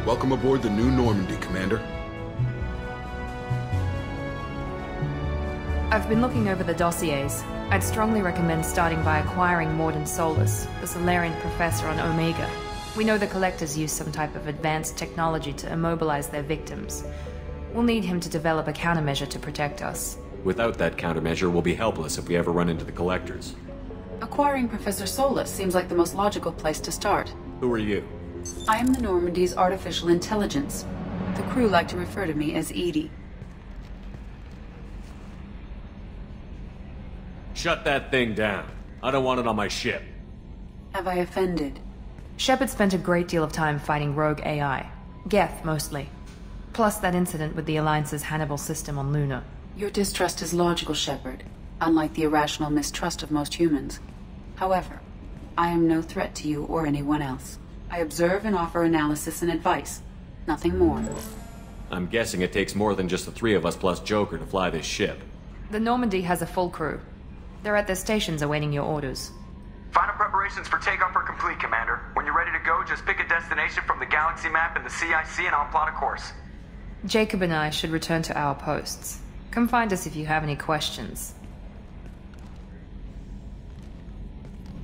Welcome aboard the new Normandy, Commander. I've been looking over the dossiers. I'd strongly recommend starting by acquiring Mordin Solus, the Salarian professor on Omega. We know the Collectors use some type of advanced technology to immobilize their victims. We'll need him to develop a countermeasure to protect us. Without that countermeasure, we'll be helpless if we ever run into the Collectors. Acquiring Professor Solus seems like the most logical place to start. Who are you? I am the Normandy's artificial intelligence. The crew like to refer to me as Edie. Shut that thing down. I don't want it on my ship. Have I offended? Shepard spent a great deal of time fighting rogue AI. Geth, mostly. Plus that incident with the Alliance's Hannibal system on Luna. Your distrust is logical, Shepard, unlike the irrational mistrust of most humans. However, I am no threat to you or anyone else. I observe and offer analysis and advice. Nothing more. I'm guessing it takes more than just the three of us plus Joker to fly this ship. The Normandy has a full crew. They're at their stations awaiting your orders. Final preparations for takeoff are complete, Commander. When you're ready to go, just pick a destination from the galaxy map in the CIC and I'll plot a course. Jacob and I should return to our posts. Come find us if you have any questions.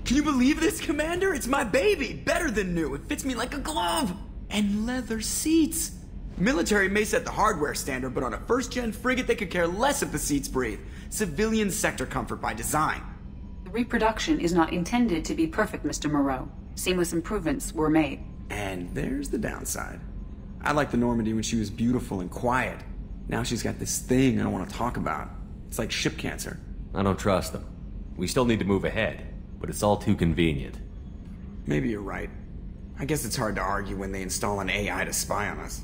Can you believe this, Commander? It's my baby! Better than new. It fits me like a glove! And leather seats! Military may set the hardware standard, but on a first-gen frigate they could care less if the seats breathe. Civilian sector comfort by design. The reproduction is not intended to be perfect, Mr. Moreau. Seamless improvements were made. And there's the downside. I liked the Normandy when she was beautiful and quiet. Now she's got this thing I don't want to talk about. It's like ship cancer. I don't trust them. We still need to move ahead, but it's all too convenient. Maybe you're right. I guess it's hard to argue when they install an AI to spy on us.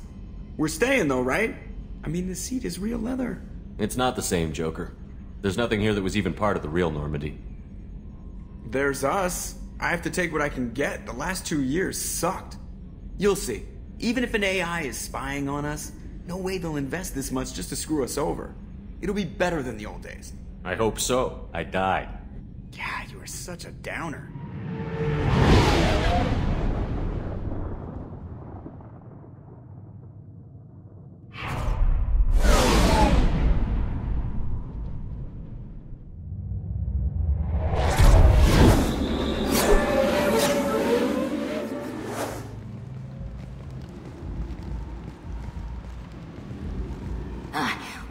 We're staying though, right? I mean, the seat is real leather. It's not the same, Joker. There's nothing here that was even part of the real Normandy. There's us. I have to take what I can get. The last 2 years sucked. You'll see. Even if an AI is spying on us, no way they'll invest this much just to screw us over. It'll be better than the old days. I hope so. I died. Yeah, you are such a downer.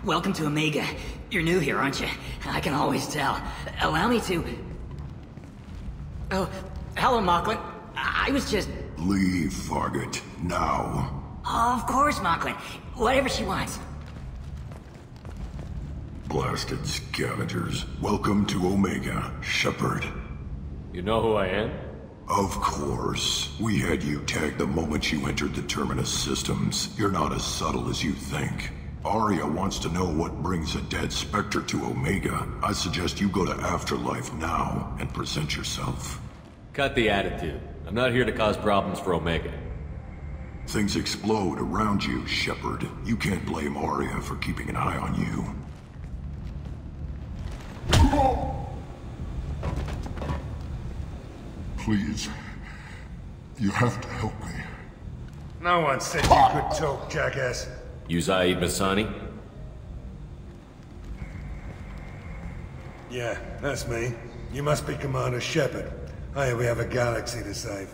Welcome to Omega. You're new here, aren't you? I can always tell. Allow me to... Oh, hello, Mocklin. I was just... Leave, Fargate. Now. Of course, Mocklin. Whatever she wants. Blasted scavengers. Welcome to Omega, Shepard. You know who I am? Of course. We had you tagged the moment you entered the Terminus systems. You're not as subtle as you think. Arya wants to know what brings a dead Spectre to Omega. I suggest you go to Afterlife now and present yourself. Cut the attitude. I'm not here to cause problems for Omega. Things explode around you, Shepard. You can't blame Arya for keeping an eye on you. Please. You have to help me. No one said you could talk, jackass. You Zaid Masani? Yeah, that's me. You must be Commander Shepard. Hey, we have a galaxy to save.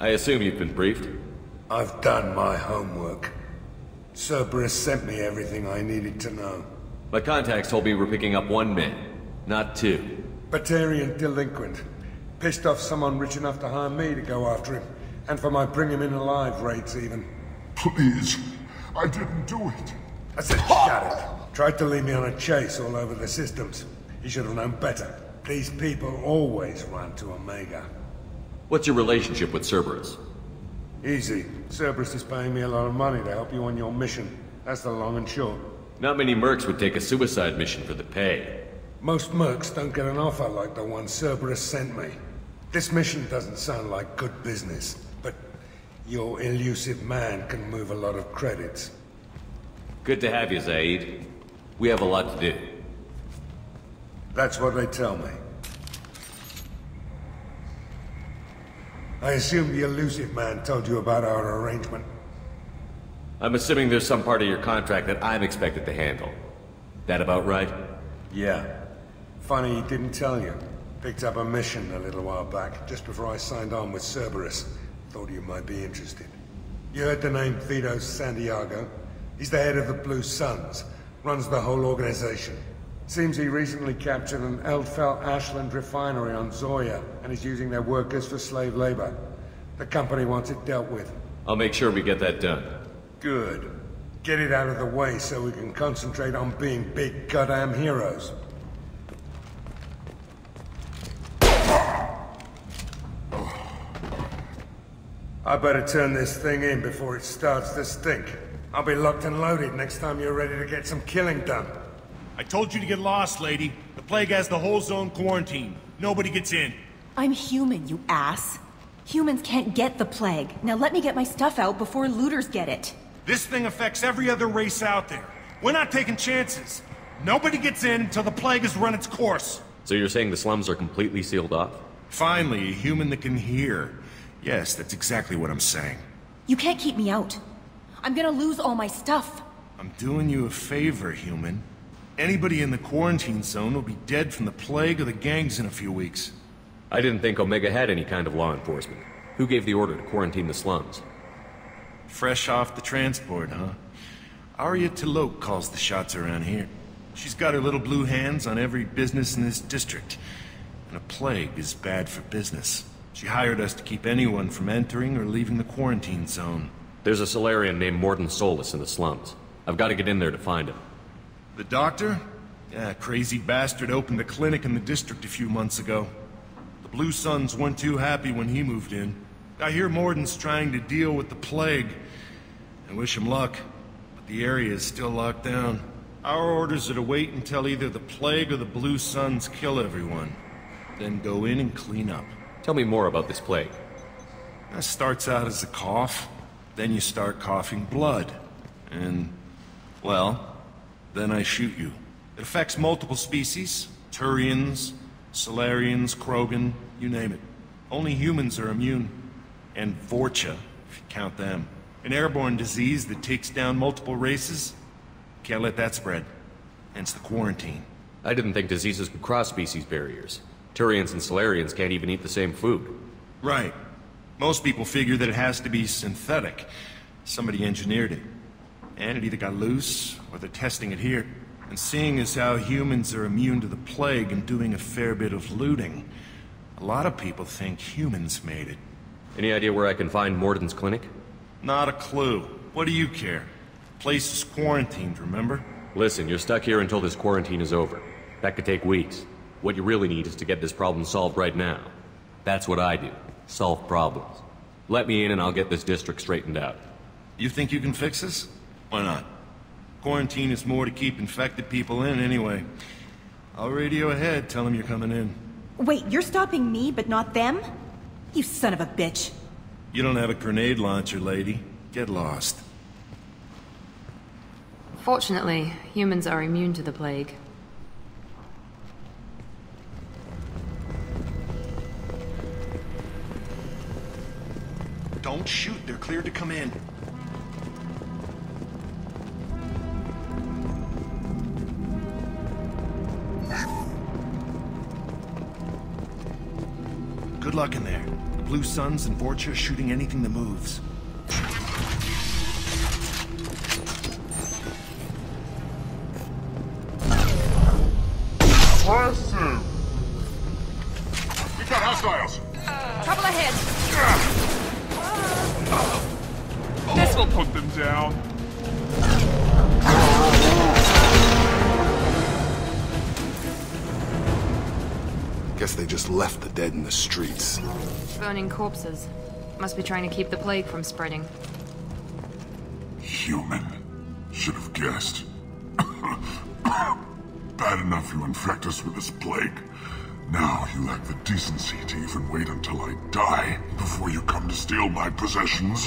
I assume you've been briefed? I've done my homework. Cerberus sent me everything I needed to know. My contacts told me we're picking up 1 man, not 2. Batarian delinquent. Pissed off someone rich enough to hire me to go after him. And for my bring him in alive rates even. Please. I didn't do it. I said shut it. Tried to lead me on a chase all over the systems. You should have known better. These people always run to Omega. What's your relationship with Cerberus? Easy. Cerberus is paying me a lot of money to help you on your mission. That's the long and short. Not many mercs would take a suicide mission for the pay. Most mercs don't get an offer like the one Cerberus sent me. This mission doesn't sound like good business, but your elusive man can move a lot of credits. Good to have you, Zaid. We have a lot to do. That's what they tell me. I assume the elusive man told you about our arrangement. I'm assuming there's some part of your contract that I'm expected to handle. That about right? Yeah. Funny he didn't tell you. Picked up a mission a little while back, just before I signed on with Cerberus. Thought you might be interested. You heard the name Vito Santiago? He's the head of the Blue Suns. Runs the whole organization. Seems he recently captured an Eldfell Ashland refinery on Zoya, and is using their workers for slave labor. The company wants it dealt with. I'll make sure we get that done. Good. Get it out of the way so we can concentrate on being big goddamn heroes. I better turn this thing in before it starts to stink. I'll be locked and loaded next time you're ready to get some killing done. I told you to get lost, lady. The plague has the whole zone quarantined. Nobody gets in. I'm human, you ass. Humans can't get the plague. Now let me get my stuff out before looters get it. This thing affects every other race out there. We're not taking chances. Nobody gets in until the plague has run its course. So you're saying the slums are completely sealed off? Finally, a human that can hear. Yes, that's exactly what I'm saying. You can't keep me out. I'm gonna lose all my stuff. I'm doing you a favor, human. Anybody in the quarantine zone will be dead from the plague or the gangs in a few weeks. I didn't think Omega had any kind of law enforcement. Who gave the order to quarantine the slums? Fresh off the transport, huh? Arya Tilok calls the shots around here. She's got her little blue hands on every business in this district. And a plague is bad for business. She hired us to keep anyone from entering or leaving the quarantine zone. There's a Salarian named Mordin Solus in the slums. I've got to get in there to find him. The doctor? Yeah, crazy bastard opened a clinic in the district a few months ago. The Blue Suns weren't too happy when he moved in. I hear Mordin's trying to deal with the plague. I wish him luck, but the area is still locked down. Our orders are to wait until either the plague or the Blue Suns kill everyone. Then go in and clean up. Tell me more about this plague. It starts out as a cough, then you start coughing blood. And, well, then I shoot you. It affects multiple species. Turians, Salarians, Krogan, you name it. Only humans are immune. And Vorcha, if you count them. An airborne disease that takes down multiple races. Can't let that spread. Hence the quarantine. I didn't think diseases could cross species barriers. Turians and Salarians can't even eat the same food. Right. Most people figure that it has to be synthetic. Somebody engineered it. And it either got loose, or they're testing it here. And seeing as how humans are immune to the plague and doing a fair bit of looting, a lot of people think humans made it. Any idea where I can find Mordin's clinic? Not a clue. What do you care? Place is quarantined, remember? Listen, you're stuck here until this quarantine is over. That could take weeks. What you really need is to get this problem solved right now. That's what I do. Solve problems. Let me in and I'll get this district straightened out. You think you can fix this? Why not? Quarantine is more to keep infected people in anyway. I'll radio ahead, tell them you're coming in. Wait, you're stopping me, but not them? You son of a bitch. You don't have a grenade launcher, lady. Get lost. Fortunately, humans are immune to the plague. Don't shoot, they're cleared to come in. Good luck in there. The Blue Suns and Vorcha are shooting anything that moves. We got hostiles! Trouble ahead! This will put them down. Guess they just left the dead in the streets. Burning corpses. Must be trying to keep the plague from spreading. Human. Should have guessed. Bad enough you infect us with this plague. Now you lack the decency to even wait until I die before you come to steal my possessions.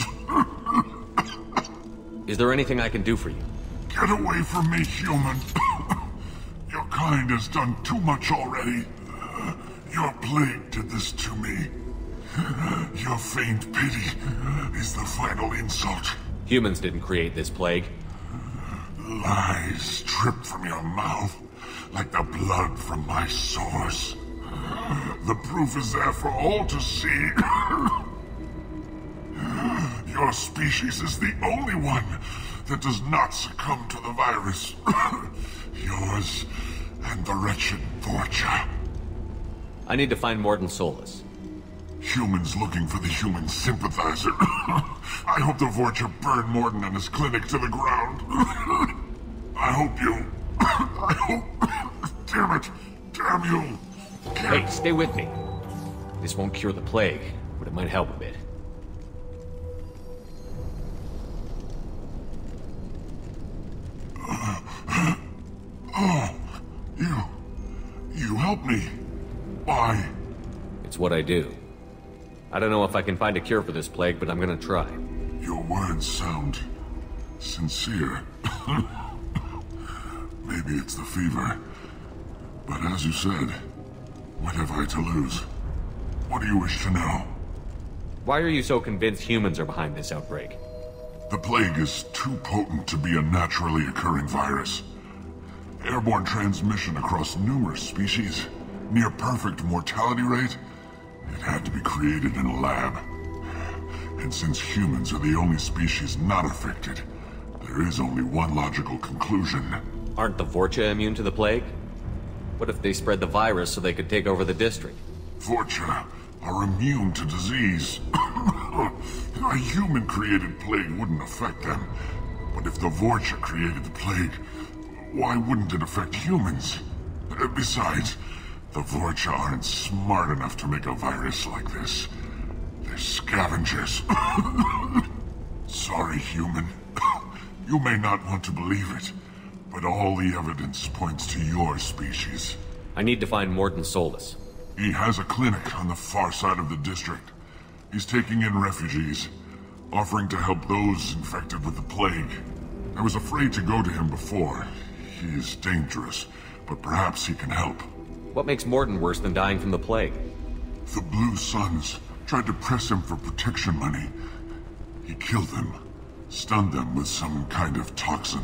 Is there anything I can do for you? Get away from me, human. Your kind has done too much already. Your plague did this to me. Your faint pity is the final insult. Humans didn't create this plague. Lies drip from your mouth like the blood from my source. The proof is there for all to see. Your species is the only one that does not succumb to the virus. Yours and the wretched Vorcha. I need to find Mordin Solus. Humans looking for the human sympathizer. I hope the Vorcha burn Mordin and his clinic to the ground. I hope you... I hope... Damn it! Damn you! Hey, stay with me. This won't cure the plague, but it might help a bit. You helped me. Why? It's what I do. I don't know if I can find a cure for this plague, but I'm gonna try. Your words sound sincere. Maybe it's the fever. But as you said, what have I to lose? What do you wish to know? Why are you so convinced humans are behind this outbreak? The plague is too potent to be a naturally occurring virus. Airborne transmission across numerous species, near perfect mortality rate. It had to be created in a lab. And since humans are the only species not affected, there is only one logical conclusion. Aren't the Vorcha immune to the plague? What if they spread the virus so they could take over the district? Vorcha are immune to disease. A human-created plague wouldn't affect them. But if the Vorcha created the plague, why wouldn't it affect humans? Besides, the Vorcha aren't smart enough to make a virus like this. They're scavengers. Sorry, human. You may not want to believe it, but all the evidence points to your species. I need to find Mordin Solus. He has a clinic on the far side of the district. He's taking in refugees, offering to help those infected with the plague. I was afraid to go to him before. He is dangerous, but perhaps he can help. What makes Mordin worse than dying from the plague? The Blue Suns tried to press him for protection money. He killed them, stunned them with some kind of toxin,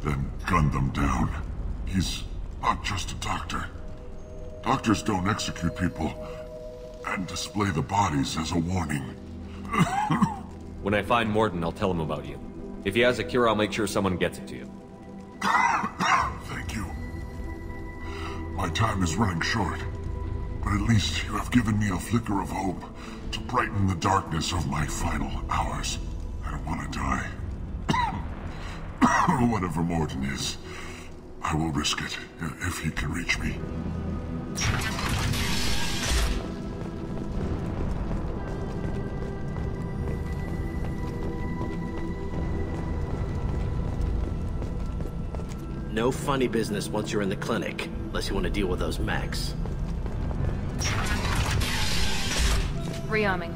then gunned them down. He's not just a doctor. Doctors don't execute people and display the bodies as a warning. When I find Mordin, I'll tell him about you. If he has a cure, I'll make sure someone gets it to you. Thank you. My time is running short, but at least you have given me a flicker of hope to brighten the darkness of my final hours. I don't want to die. Whatever Mordin is, I will risk it if he can reach me. No funny business once you're in the clinic, unless you want to deal with those mechs. Rearming.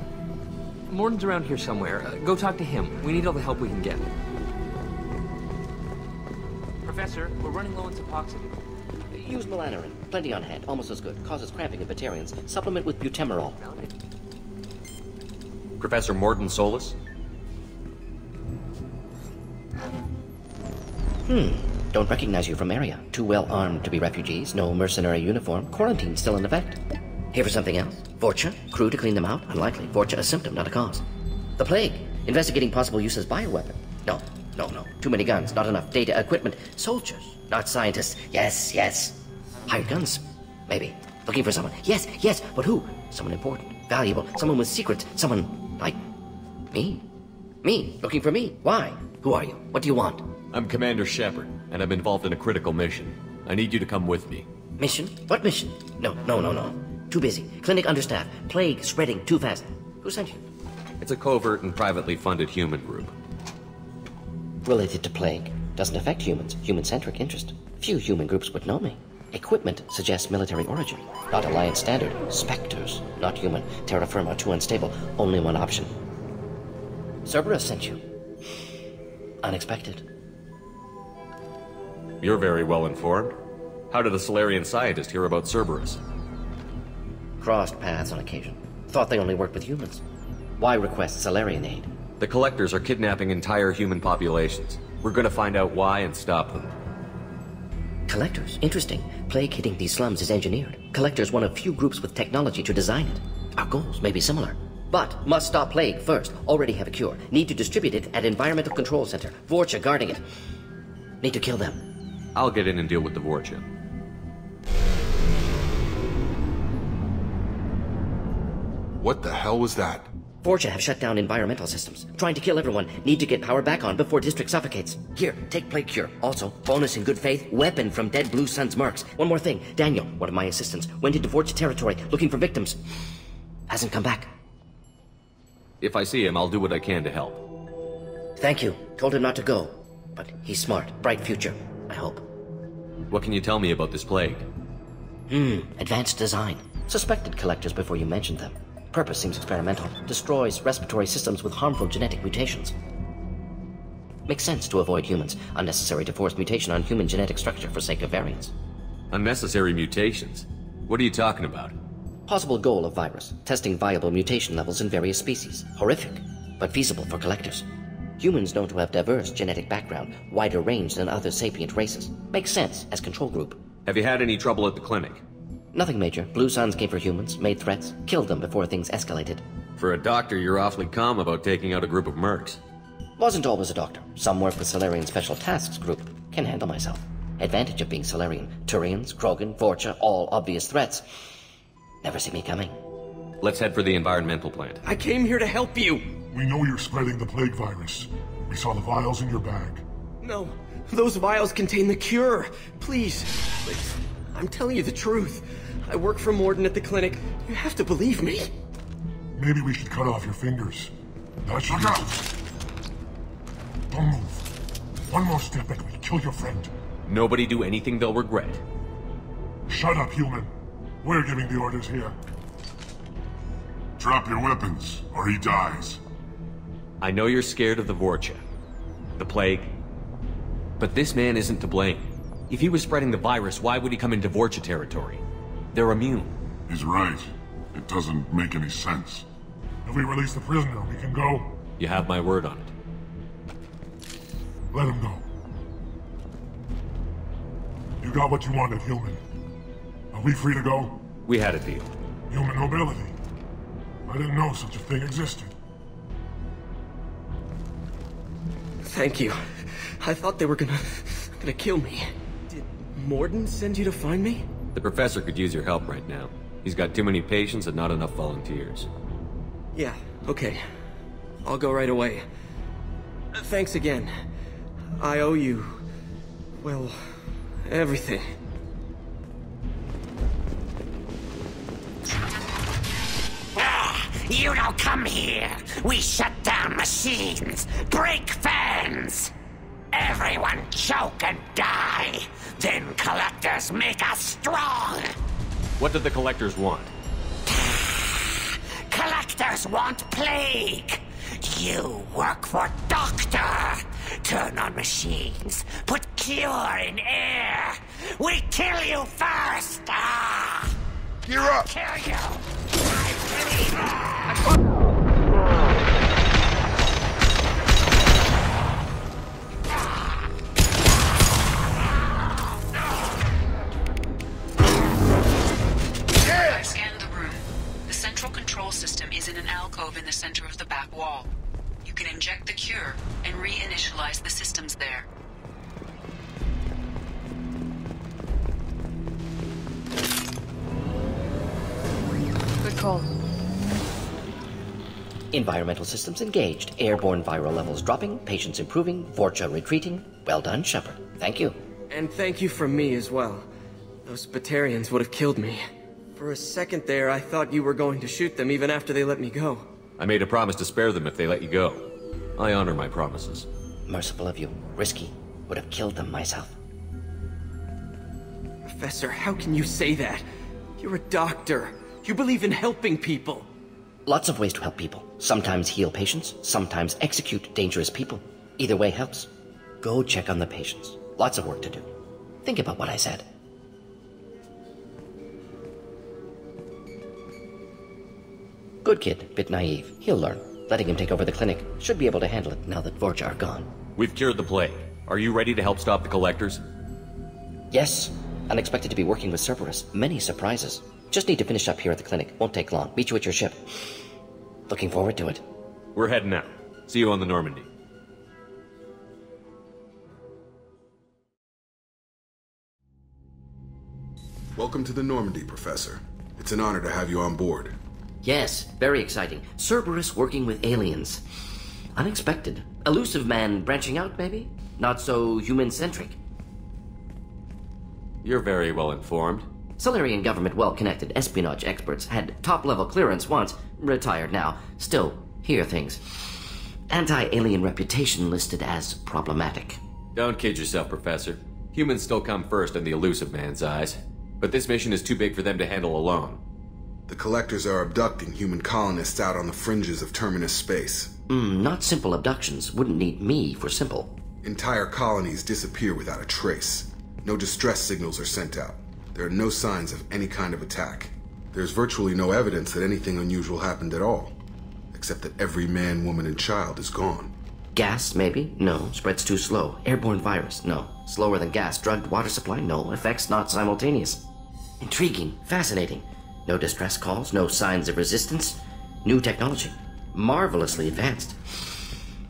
Mordin's around here somewhere. Go talk to him. We need all the help we can get. Professor, we're running low on Suboxone. Use melanorin. Plenty on hand. Almost as good. Causes cramping in Batarians. Supplement with butemerol. Professor Mordin Solus? Don't recognize you from area. Too well armed to be refugees. No mercenary uniform. Quarantine still in effect. Here for something else? Vorcha? Crew to clean them out? Unlikely. Vorcha a symptom, not a cause. The plague. Investigating possible use as bioweapon. No. Too many guns. Not enough data, equipment. Soldiers, not scientists. Yes. Hired guns. Maybe. Looking for someone. Yes. But who? Someone important. Valuable. Someone with secrets. Someone like me. Me. Looking for me. Why? Who are you? What do you want? I'm Commander Shepard, and I'm involved in a critical mission. I need you to come with me. Mission? What mission? No. Too busy. Clinic understaffed. Plague spreading too fast. Who sent you? It's a covert and privately funded human group. Related to plague. Doesn't affect humans. Human-centric interest. Few human groups would know me. Equipment suggests military origin. Not Alliance standard. Spectres. Not human. Terra firma too unstable. Only one option. Cerberus sent you. Unexpected. You're very well informed. How did a Salarian scientist hear about Cerberus? Crossed paths on occasion. Thought they only worked with humans. Why request Salarian aid? The Collectors are kidnapping entire human populations. We're gonna find out why and stop them. Collectors? Interesting. Plague hitting these slums is engineered. Collectors one of few groups with technology to design it. Our goals may be similar. But must stop plague first. Already have a cure. Need to distribute it at Environmental Control Center. Vorcha guarding it. Need to kill them. I'll get in and deal with the Vorcha. What the hell was that? Vorcha have shut down environmental systems. Trying to kill everyone. Need to get power back on before District suffocates. Here, take Plague Cure. Also, bonus in good faith, weapon from dead Blue Sun's mercs. One more thing. Daniel, one of my assistants, went into Vorcha territory looking for victims. Hasn't come back. If I see him, I'll do what I can to help. Thank you. Told him not to go. But he's smart. Bright future. I hope. What can you tell me about this plague? Advanced design. Suspected Collectors before you mentioned them. Purpose seems experimental. Destroys respiratory systems with harmful genetic mutations. Makes sense to avoid humans. Unnecessary to force mutation on human genetic structure for sake of variance. Unnecessary mutations? What are you talking about? Possible goal of virus. Testing viable mutation levels in various species. Horrific, but feasible for Collectors. Humans known to have diverse genetic background, wider range than other sapient races. Makes sense as control group. Have you had any trouble at the clinic? Nothing major. Blue Suns came for humans, made threats, killed them before things escalated. For a doctor, you're awfully calm about taking out a group of mercs. Wasn't always a doctor. Some work with Salarian Special Tasks Group. Can handle myself. Advantage of being Salarian. Turians, Krogan, Vorcha, all obvious threats. Never see me coming. Let's head for the environmental plant. I came here to help you! We know you're spreading the plague virus. We saw the vials in your bag. No, those vials contain the cure. Please, I'm telling you the truth. I work for Mordin at the clinic. You have to believe me. Maybe we should cut off your fingers. That should help. Don't move. One more step and we kill your friend. Nobody do anything they'll regret. Shut up, human. We're giving the orders here. Drop your weapons, or he dies. I know you're scared of the Vorcha. The plague. But this man isn't to blame. If he was spreading the virus, why would he come into Vorcha territory? They're immune. He's right. It doesn't make any sense. If we release the prisoner, we can go. You have my word on it. Let him go. You got what you wanted, human. Are we free to go? We had a deal. Human mobility. I didn't know such a thing existed. Thank you. I thought they were gonna kill me. Did Mordin send you to find me? The professor could use your help right now. He's got too many patients and not enough volunteers. Yeah, okay. I'll go right away. Thanks again. I owe you... well, everything. You don't come here. We shut down machines, break fans. Everyone choke and die. Then Collectors make us strong. What do the Collectors want? Collectors want plague. You work for Doctor. Turn on machines. Put cure in air. We kill you first. Gear up. Kill you. I scanned the room. The central control system is in an alcove in the center of the back wall. You can inject the cure and reinitialize the systems there. Good call. Environmental systems engaged. Airborne viral levels dropping. Patients improving. Vorcha retreating. Well done, Shepard. Thank you. And thank you from me as well. Those Batarians would have killed me. For a second there, I thought you were going to shoot them even after they let me go. I made a promise to spare them if they let you go. I honor my promises. Merciful of you. Risky. Would have killed them myself. Professor, how can you say that? You're a doctor. You believe in helping people. Lots of ways to help people. Sometimes heal patients, sometimes execute dangerous people. Either way helps. Go check on the patients. Lots of work to do. Think about what I said. Good kid, bit naive. He'll learn. Letting him take over the clinic should be able to handle it now that Vorcha are gone. We've cured the plague. Are you ready to help stop the collectors? Yes. Unexpected to be working with Cerberus. Many surprises. Just need to finish up here at the clinic. Won't take long. Meet you at your ship. Looking forward to it. We're heading out. See you on the Normandy. Welcome to the Normandy, Professor. It's an honor to have you on board. Yes, very exciting. Cerberus working with aliens. Unexpected. Elusive man branching out, maybe? Not so human-centric. You're very well informed. Salarian government well-connected espionage experts had top-level clearance once, retired now. Still, hear things. Anti-alien reputation listed as problematic. Don't kid yourself, Professor. Humans still come first in the elusive man's eyes. But this mission is too big for them to handle alone. The collectors are abducting human colonists out on the fringes of terminus space. Not simple abductions. Wouldn't need me for simple. Entire colonies disappear without a trace. No distress signals are sent out. There are no signs of any kind of attack. There's virtually no evidence that anything unusual happened at all. Except that every man, woman, and child is gone. Gas, maybe? No. Spreads too slow. Airborne virus? No. Slower than gas. Drugged water supply? No. Effects not simultaneous. Intriguing. Fascinating. No distress calls. No signs of resistance. New technology. Marvelously advanced.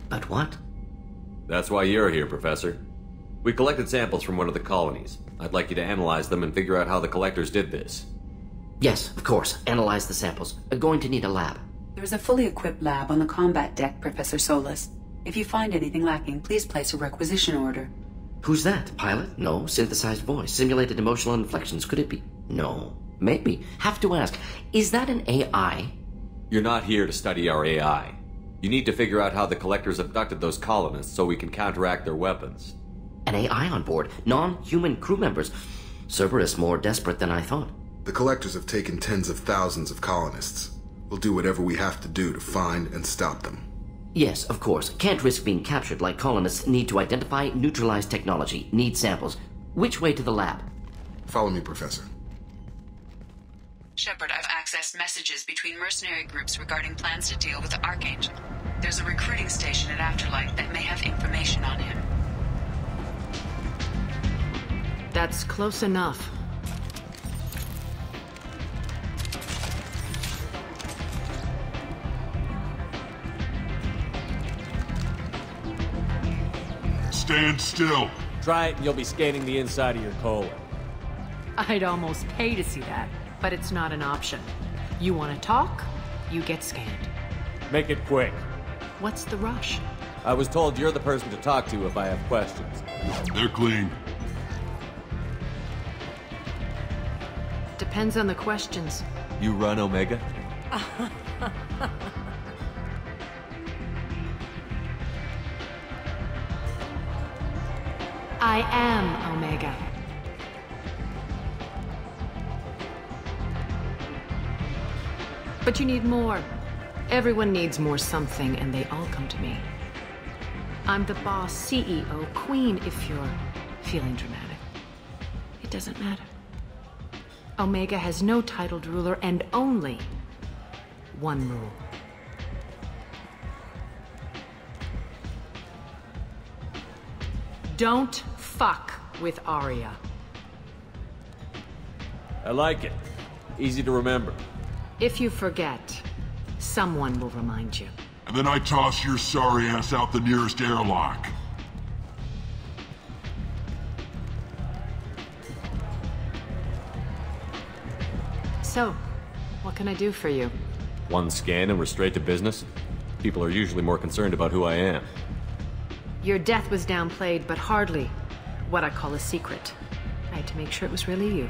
But what? That's why you're here, Professor. We collected samples from one of the colonies. I'd like you to analyze them and figure out how the collectors did this. Yes, of course. Analyze the samples. Going to need a lab. There's a fully equipped lab on the combat deck, Professor Solus. If you find anything lacking, please place a requisition order. Who's that? Pilot? No. Synthesized voice. Simulated emotional inflections. Could it be? No. Maybe. Have to ask. Is that an AI? You're not here to study our AI. You need to figure out how the collectors abducted those colonists so we can counteract their weapons. An AI on board. Non-human crew members. Cerberus more desperate than I thought. The collectors have taken tens of thousands of colonists. We'll do whatever we have to do to find and stop them. Yes, of course. Can't risk being captured like colonists need to identify, neutralize technology, need samples. Which way to the lab? Follow me, Professor. Shepard, I've accessed messages between mercenary groups regarding plans to deal with the Archangel. There's a recruiting station at Afterlight that may have information on him. That's close enough. Stand still. Try it and you'll be scanning the inside of your colon. I'd almost pay to see that, but it's not an option. You want to talk, you get scanned. Make it quick. What's the rush? I was told you're the person to talk to if I have questions. They're clean. Depends on the questions. You run Omega? I am Omega. But you need more. Everyone needs more something, and they all come to me. I'm the boss, CEO, queen, if you're feeling dramatic. It doesn't matter. Omega has no titled ruler and only one rule. Don't fuck with Aria. I like it. Easy to remember. If you forget, someone will remind you. And then I toss your sorry ass out the nearest airlock. So, what can I do for you? One scan and we're straight to business? People are usually more concerned about who I am. Your death was downplayed, but hardly what I call a secret. I had to make sure it was really you.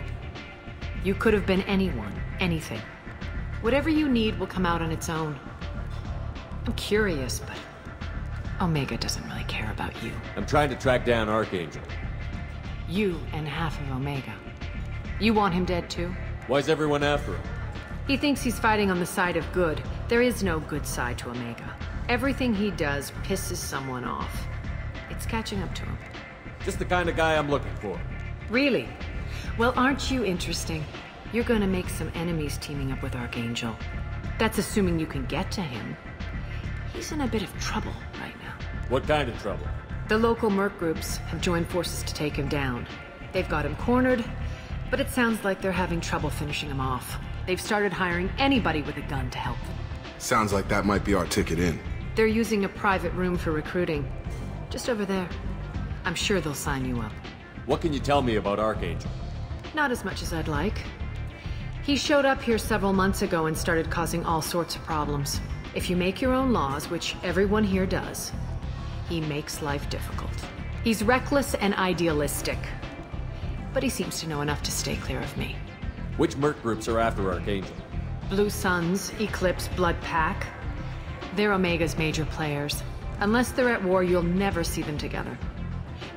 You could have been anyone, anything. Whatever you need will come out on its own. I'm curious, but Omega doesn't really care about you. I'm trying to track down Archangel. You and half of Omega. You want him dead too? Why's everyone after him? He thinks he's fighting on the side of good. There is no good side to Omega. Everything he does pisses someone off. It's catching up to him. Just the kind of guy I'm looking for. Really? Well, aren't you interesting? You're gonna make some enemies teaming up with Archangel. That's assuming you can get to him. He's in a bit of trouble right now. What kind of trouble? The local merc groups have joined forces to take him down. They've got him cornered, but it sounds like they're having trouble finishing him off. They've started hiring anybody with a gun to help them. Sounds like that might be our ticket in. They're using a private room for recruiting. Just over there. I'm sure they'll sign you up. What can you tell me about Archangel? Not as much as I'd like. He showed up here several months ago and started causing all sorts of problems. If you make your own laws, which everyone here does, he makes life difficult. He's reckless and idealistic. But he seems to know enough to stay clear of me. Which merc groups are after Archangel? Blue Suns, Eclipse, Blood Pack. They're Omega's major players. Unless they're at war, you'll never see them together.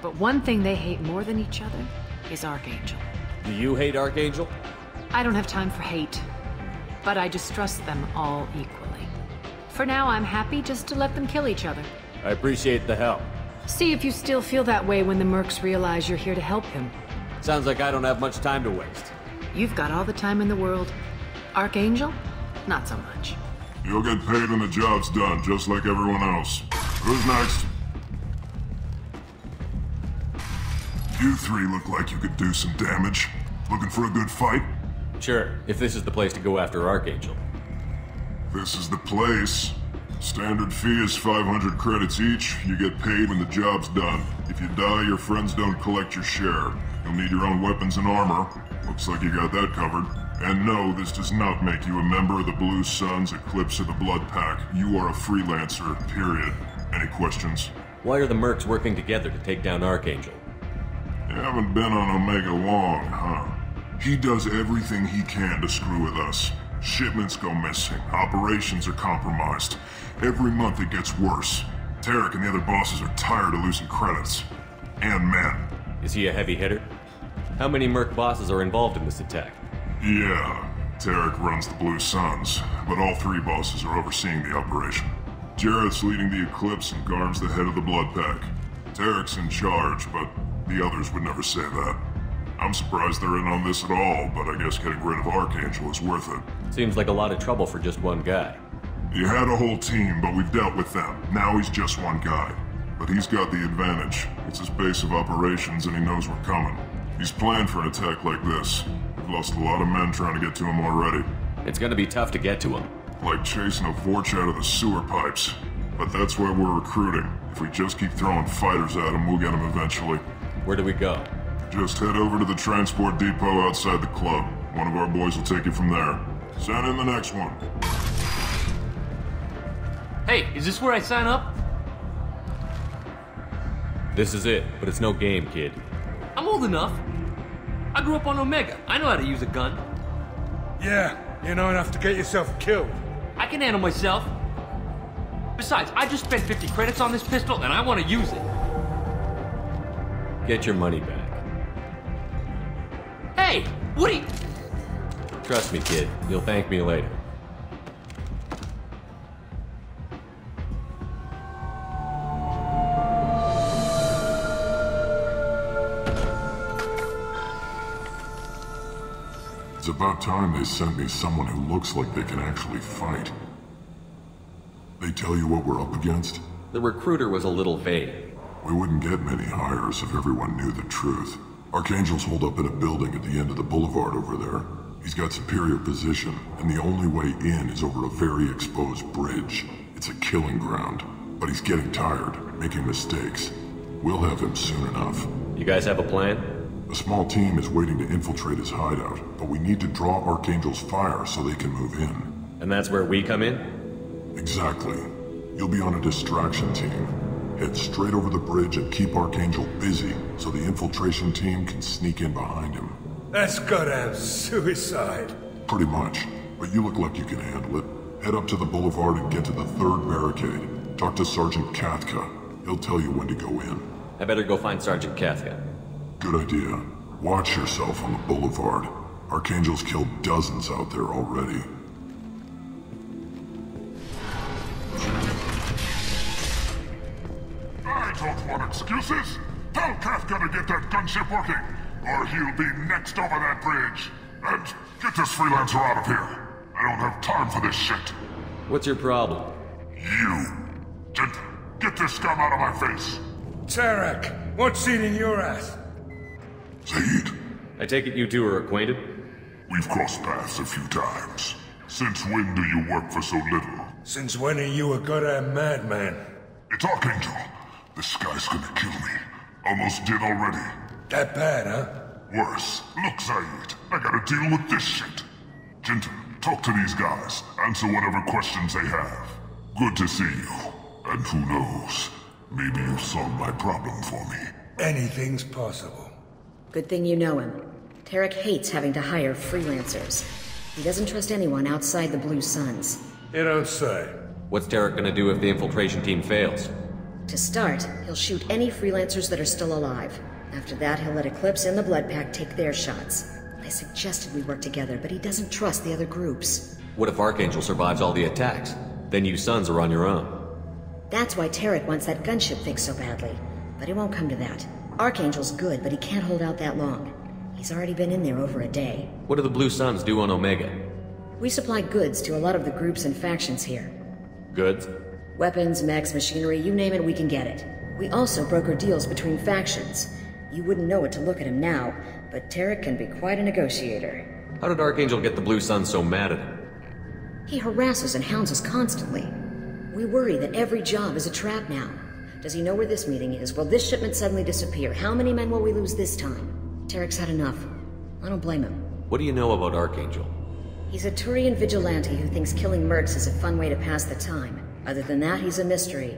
But one thing they hate more than each other is Archangel. Do you hate Archangel? I don't have time for hate. But I distrust them all equally. For now, I'm happy just to let them kill each other. I appreciate the help. See if you still feel that way when the mercs realize you're here to help him. Sounds like I don't have much time to waste. You've got all the time in the world. Archangel? Not so much. You'll get paid when the job's done, just like everyone else. Who's next? You three look like you could do some damage. Looking for a good fight? Sure, if this is the place to go after Archangel. This is the place. Standard fee is 500 credits each. You get paid when the job's done. If you die, your friends don't collect your share. You'll need your own weapons and armor. Looks like you got that covered. And no, this does not make you a member of the Blue Suns, Eclipse, or the Blood Pack. You are a freelancer, period. Any questions? Why are the mercs working together to take down Archangel? You haven't been on Omega long, huh? He does everything he can to screw with us. Shipments go missing, operations are compromised. Every month it gets worse. Tarek and the other bosses are tired of losing credits. And men. Is he a heavy hitter? How many merc bosses are involved in this attack? Yeah, Tarek runs the Blue Suns, but all three bosses are overseeing the operation. Jarrett's leading the Eclipse and Garm's the head of the Blood Pack. Tarek's in charge, but the others would never say that. I'm surprised they're in on this at all, but I guess getting rid of Archangel is worth it. Seems like a lot of trouble for just one guy. He had a whole team, but we've dealt with them. Now he's just one guy. But he's got the advantage. It's his base of operations and he knows we're coming. He's planned for an attack like this. We've lost a lot of men trying to get to him already. It's gonna be tough to get to him. Like chasing a Vorch out of the sewer pipes. But that's why we're recruiting. If we just keep throwing fighters at him, we'll get him eventually. Where do we go? Just head over to the transport depot outside the club. One of our boys will take you from there. Send in the next one. Hey, is this where I sign up? This is it, but it's no game, kid. I'm old enough. I grew up on Omega. I know how to use a gun. Yeah, you know enough to get yourself killed. I can handle myself. Besides, I just spent 50 credits on this pistol and I want to use it. Get your money back. Hey, what are you... Trust me, kid. You'll thank me later. It's about time they sent me someone who looks like they can actually fight. They tell you what we're up against? The recruiter was a little vague. We wouldn't get many hires if everyone knew the truth. Archangel's holed up in a building at the end of the boulevard over there. He's got superior position, and the only way in is over a very exposed bridge. It's a killing ground, but he's getting tired, making mistakes. We'll have him soon enough. You guys have a plan? A small team is waiting to infiltrate his hideout, but we need to draw Archangel's fire so they can move in. And that's where we come in? Exactly. You'll be on a distraction team. Head straight over the bridge and keep Archangel busy so the infiltration team can sneak in behind him. That's goddamn suicide. Pretty much, but you look like you can handle it. Head up to the boulevard and get to the third barricade. Talk to Sergeant Kathka. He'll tell you when to go in. I better go find Sergeant Kathka. Good idea. Watch yourself on the boulevard. Archangel's killed dozens out there already. I don't want excuses. Tell Kafka to get that gunship working, or he'll be next over that bridge. And get this freelancer out of here. I don't have time for this shit. What's your problem? You. Gentle, get this scum out of my face! Tarek, what's eating your ass? Zaid, I take it you two are acquainted? we've crossed paths a few times. Since when do you work for so little? Since when are you a goddamn madman? It's Archangel. This guy's gonna kill me. Almost did already. That bad, huh? Worse. Look, Zaid, I gotta deal with this shit. Gentle, talk to these guys. Answer whatever questions they have. Good to see you. And who knows, maybe you'll solve my problem for me. Anything's possible. Good thing you know him. Tarek hates having to hire freelancers. He doesn't trust anyone outside the Blue Suns. You don't say. What's Tarek gonna do if the infiltration team fails? To start, he'll shoot any freelancers that are still alive. After that, he'll let Eclipse and the Blood Pack take their shots. I suggested we work together, but he doesn't trust the other groups. What if Archangel survives all the attacks? Then you sons are on your own. That's why Tarek wants that gunship fixed so badly. But it won't come to that. Archangel's good, but he can't hold out that long. He's already been in there over a day. What do the Blue Suns do on Omega? We supply goods to a lot of the groups and factions here. Goods? Weapons, mechs, machinery, you name it, we can get it. We also broker deals between factions. You wouldn't know it to look at him now, but Tarek can be quite a negotiator. How did Archangel get the Blue Suns so mad at him? He harasses and hounds us constantly. We worry that every job is a trap now. Does he know where this meeting is? Will this shipment suddenly disappear? How many men will we lose this time? Tarek's had enough. I don't blame him. What do you know about Archangel? He's a Turian vigilante who thinks killing mercs is a fun way to pass the time. Other than that, he's a mystery.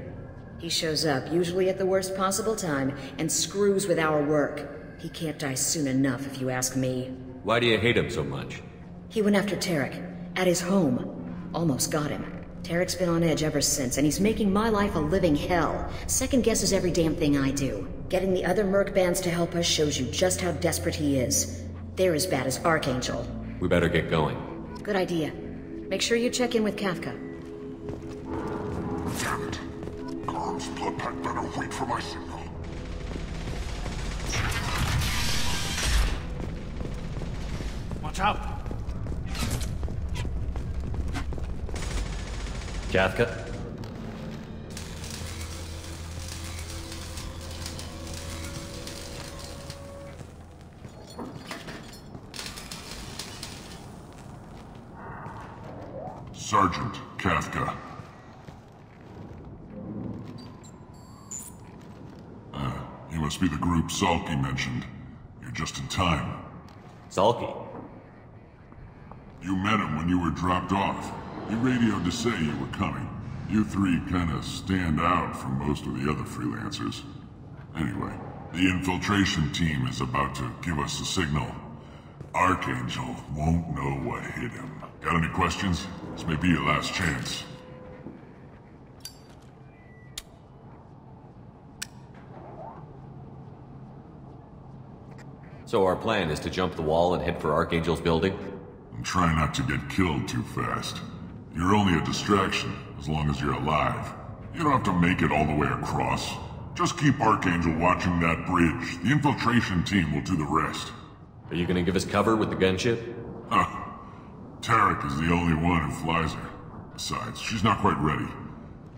He shows up, usually at the worst possible time, and screws with our work. He can't die soon enough, if you ask me. Why do you hate him so much? He went after Tarek, at his home. Almost got him. Tarek's been on edge ever since, and he's making my life a living hell. Second guesses every damn thing I do. Getting the other merc bands to help us shows you just how desperate he is. They're as bad as Archangel. We better get going. Good idea. Make sure you check in with Kafka. Damn it. Gorm's blood pack better wait for my signal. Watch out! Kafka? Sergeant Kafka. You must be the group Salky mentioned. You're just in time. Salky? You met him when you were dropped off. He radioed to say you were coming. You three kinda stand out from most of the other freelancers. Anyway, the infiltration team is about to give us a signal. Archangel won't know what hit him. Got any questions? This may be your last chance. So our plan is to jump the wall and head for Archangel's building? And try not to get killed too fast. You're only a distraction, as long as you're alive. You don't have to make it all the way across. Just keep Archangel watching that bridge. The infiltration team will do the rest. Are you gonna give us cover with the gunship? Huh. Tarek is the only one who flies her. Besides, she's not quite ready.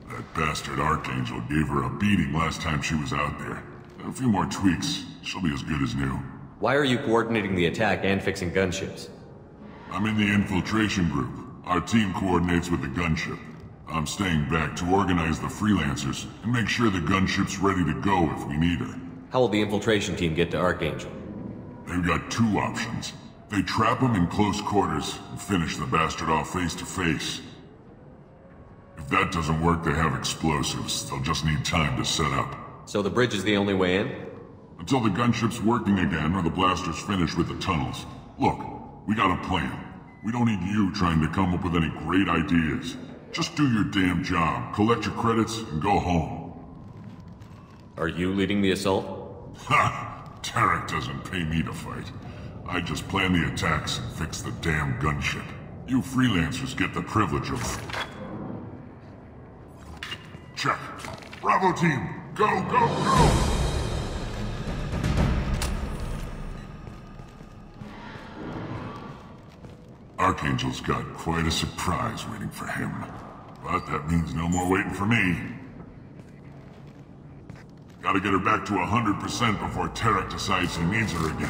That bastard Archangel gave her a beating last time she was out there. A few more tweaks, she'll be as good as new. Why are you coordinating the attack and fixing gunships? I'm in the infiltration group. Our team coordinates with the gunship. I'm staying back to organize the freelancers and make sure the gunship's ready to go if we need her. How will the infiltration team get to Archangel? They've got two options. They trap him in close quarters and finish the bastard off face to face. If that doesn't work, they have explosives. They'll just need time to set up. So the bridge is the only way in? Until the gunship's working again or the blasters finish with the tunnels. Look, we got a plan. We don't need you trying to come up with any great ideas. Just do your damn job, collect your credits, and go home. Are you leading the assault? Ha! Tarek doesn't pay me to fight. I just plan the attacks and fix the damn gunship. You freelancers get the privilege of... Check. Bravo team, go, go, go! Archangel's got quite a surprise waiting for him. But that means no more waiting for me. Gotta get her back to 100% before Tarek decides he needs her again.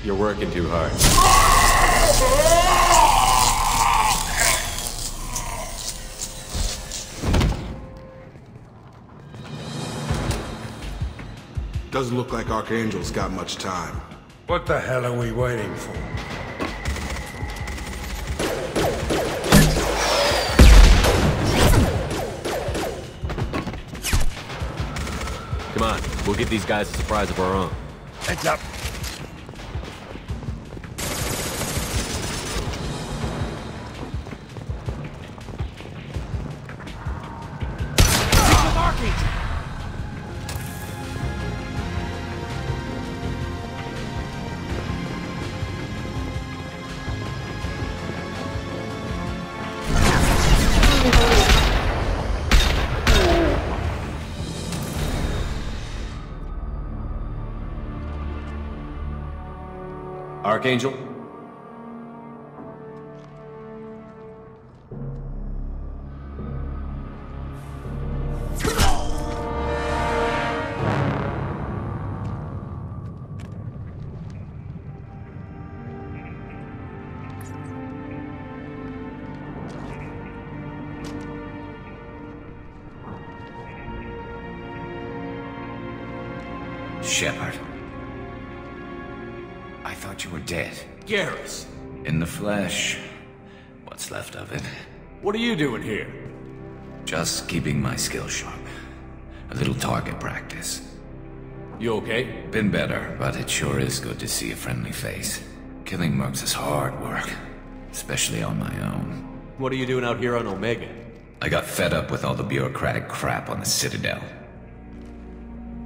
You're working too hard. Doesn't look like Archangel's got much time. What the hell are we waiting for? Come on, we'll give these guys a surprise of our own. Heads up. Archangel? Shepard. I thought you were dead. Garrus! In the flesh. What's left of it. What are you doing here? Just keeping my skill sharp. A little target practice. You okay? Been better, but it sure is good to see a friendly face. Killing mercs is hard work. Especially on my own. What are you doing out here on Omega? I got fed up with all the bureaucratic crap on the Citadel.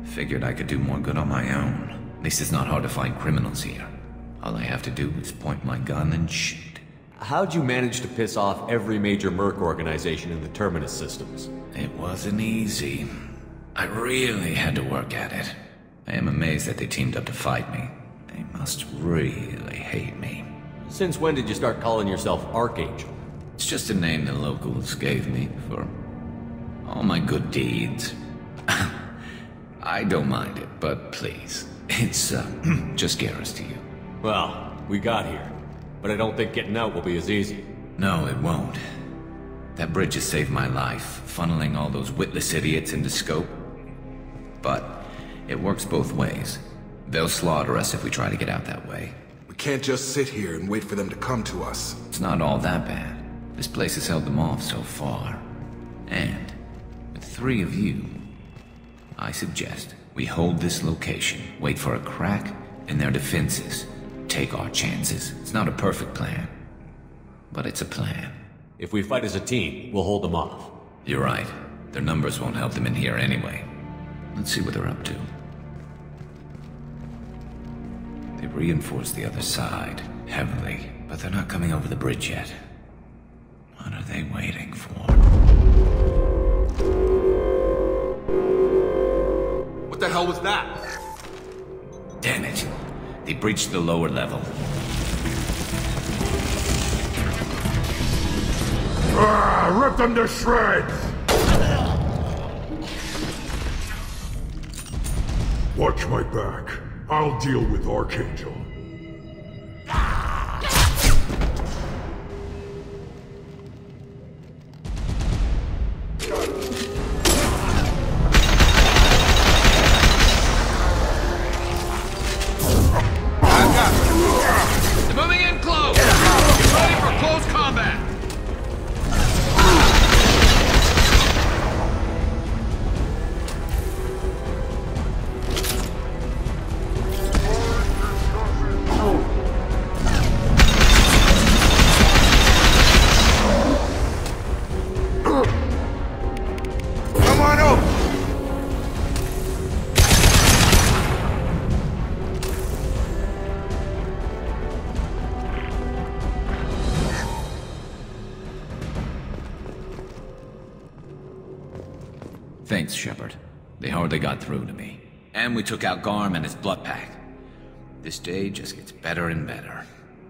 Figured I could do more good on my own. At least it's not hard to find criminals here. All I have to do is point my gun and shoot. How'd you manage to piss off every major merc organization in the Terminus systems? It wasn't easy. I really had to work at it. I am amazed that they teamed up to fight me. They must really hate me. Since when did you start calling yourself Archangel? It's just a name the locals gave me for all my good deeds. I don't mind it, but please, it's just Garrus to you. Well, we got here, but I don't think getting out will be as easy. No, it won't. That bridge has saved my life, funneling all those witless idiots into scope. But it works both ways. They'll slaughter us if we try to get out that way. We can't just sit here and wait for them to come to us. It's not all that bad. This place has held them off so far. And with 3 of you, I suggest we hold this location, wait for a crack in their defenses, take our chances. It's not a perfect plan, but it's a plan. If we fight as a team, we'll hold them off. You're right. Their numbers won't help them in here anyway. Let's see what they're up to. They've reinforced the other side, heavily, but they're not coming over the bridge yet. What are they waiting for? What the hell was that? Damn it. They breached the lower level. Rip them to shreds! Watch my back. I'll deal with Archangel. Thanks, Shepard. They hardly got through to me. And we took out Garm and his blood pack. This day just gets better and better.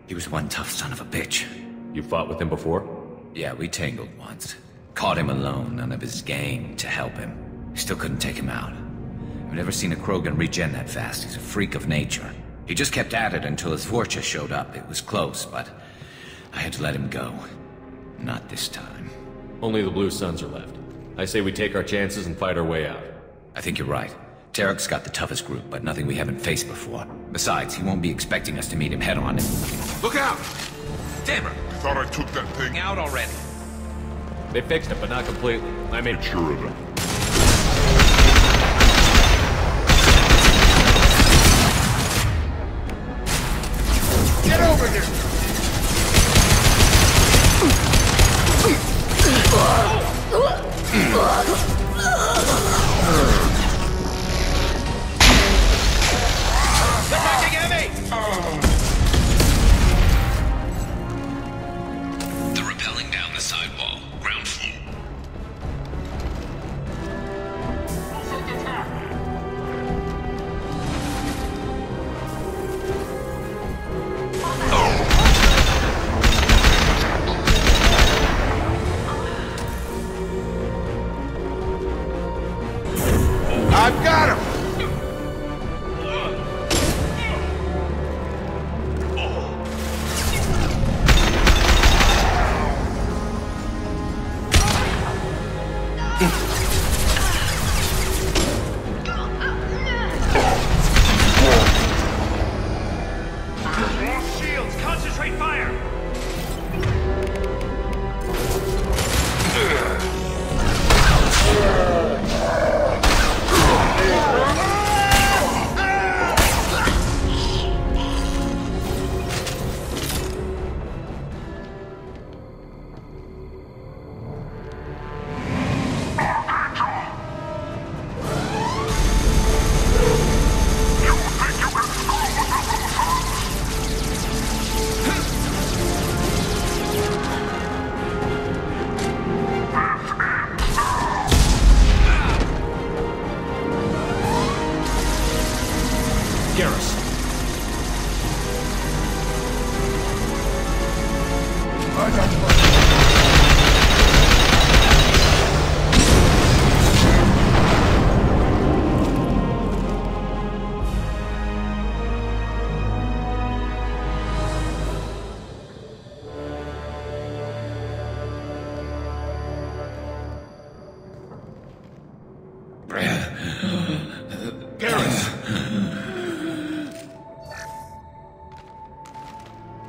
He was one tough son of a bitch. You fought with him before? Yeah, we tangled once. Caught him alone, none of his gang to help him. Still couldn't take him out. I've never seen a Krogan regen that fast. He's a freak of nature. He just kept at it until his Vorcha showed up. It was close, but I had to let him go. Not this time. Only the Blue Suns are left. I say we take our chances and fight our way out. I think you're right. Tarek's got the toughest group, but nothing we haven't faced before. Besides, he won't be expecting us to meet him head-on. Look out! Damn it! I thought I took that thing out already. They fixed it, but not completely. I mean, sure of it. Get over here! They're attacking heavy! They're rappelling down the sidewall. Ground full. I've got him! Shields, concentrate fire!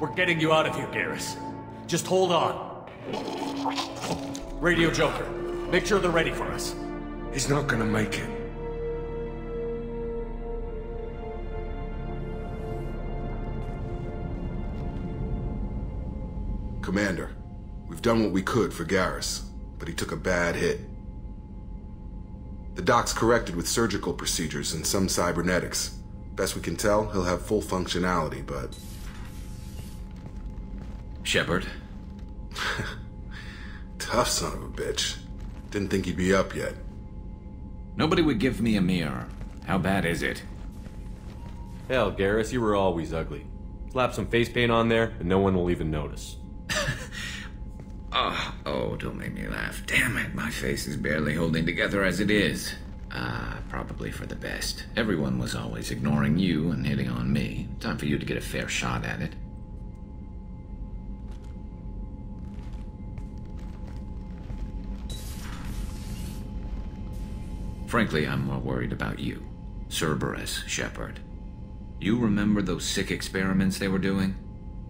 We're getting you out of here, Garrus. Just hold on. Radio Joker, make sure they're ready for us. He's not gonna make it. Commander, we've done what we could for Garrus, but he took a bad hit. The doc's corrected with surgical procedures and some cybernetics. Best we can tell, he'll have full functionality, but... Shepard? Tough son of a bitch. Didn't think he'd be up yet. Nobody would give me a mirror. How bad is it? Hell, Garrus, you were always ugly. Slap some face paint on there, and no one will even notice. Oh, don't make me laugh. Damn it, my face is barely holding together as it is. Probably for the best. Everyone was always ignoring you and hitting on me. Time for you to get a fair shot at it. Frankly, I'm more worried about you. Cerberus, Shepard. You remember those sick experiments they were doing?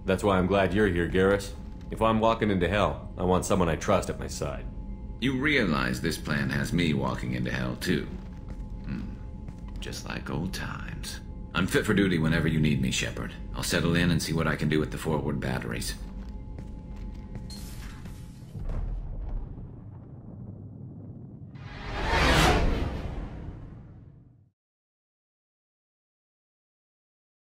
That's why I'm glad you're here, Garrus. If I'm walking into hell, I want someone I trust at my side. You realize this plan has me walking into hell, too. Just like old times. I'm fit for duty whenever you need me, Shepard. I'll settle in and see what I can do with the forward batteries.